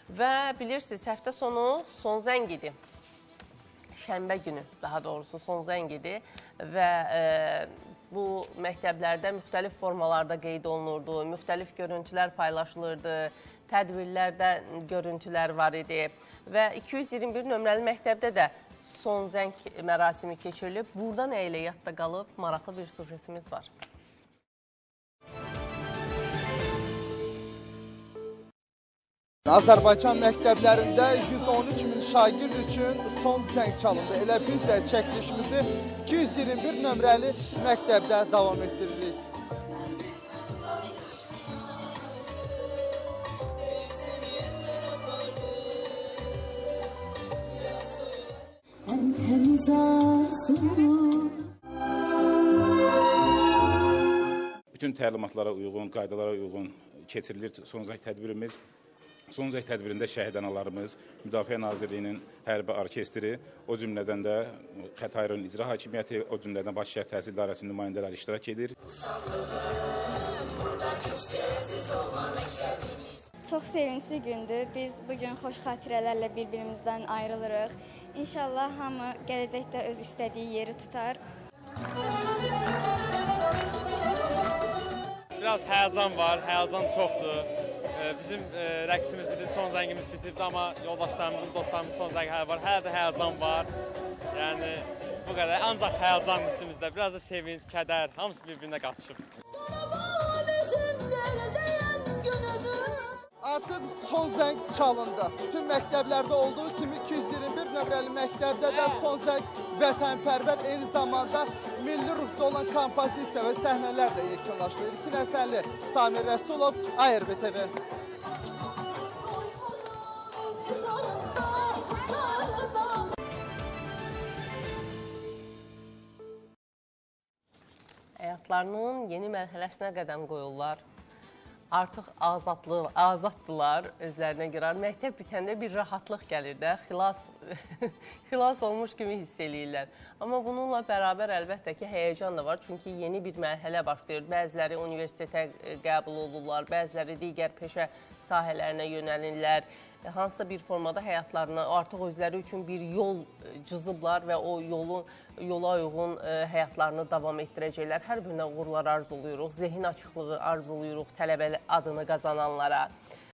Və bilirsiniz, həftə sonu son zəng idi. Şənbə günü, daha doğrusu son zəng idi və bu məktəblərdə müxtəlif formalarda qeyd olunurdu, müxtəlif görüntülər paylaşılırdı, tədbirlərdə görüntülər var idi və 221 nömrəli məktəbdə də son zəng mərasimi keçirilib. Burada nə ilə yadda qalıb, maraqlı bir sujetimiz var. Azərbaycan məktəblərində 113 min şagird üçün son zəng çalındı. Elə biz də çəkilişimizi 221 nömrəli məktəbdə davam etdiririk. Bütün təlimatlara uyğun, qaydalara uyğun keçirilir son zəng tədbirimiz. Son zəng tədbirində şəhid analarımız, Müdafiə Nazirliyinin hərbi orkestri, o cümlədən də Xətai rayon icra hakimiyyəti, o cümlədən Bakı Şəhər Təhsil İdarəsinin nümayəndələri iştirak edir. Çox sevincli gündür. Biz bugün xoş xatirələrlə bir-birimizdən ayrılırıq. İnşallah hamı gələcəkdə öz istədiyi yeri tutar. Biraz həyəcan var, həyəcan çoxdur. Bizim rəqsimiz bitib, son zəngimiz bitibdi, amma yoldaşlarımızın, dostlarımızın son zəngi var. Hələ də həyəcan var. Yəni, bu qədər. Ancaq həyəcan içimizdə. Biraz da sevinç, kədər, hamısı bir-birinə qatışıb. Artıq son zəng çalındı. Bütün məktəblərdə olduğu kimi 221 nömrəli məktəbdə də son zəng vətənpərvər, eyni zamanda milli ruhda olan kompozisiya və səhnələr də yekunlaşdırır. 2 nəsəlli Samir Rəsulov, ARB-TV. Həyatlarının yeni mərhələsinə qədəm qoyurlar. Artıq azaddılar özlərinə görə. Məktəb bitəndə bir rahatlıq gəlir də, xilas olmuş kimi hiss eləyirlər. Amma bununla bərabər əlbəttə ki, həyəcan da var. Çünki yeni bir mərhələ başlayır. Bəziləri universitetə qəbul olurlar, bəziləri digər peşə sahələrinə yönəlirlər. Hansısa bir formada həyatlarına artıq özləri üçün bir yol cızıblar və o yola uyğun həyatlarını davam etdirəcəklər. Hər birinə uğurlar arzuluyuruq, zehin açıqlığı arzuluyuruq tələbə adını qazananlara.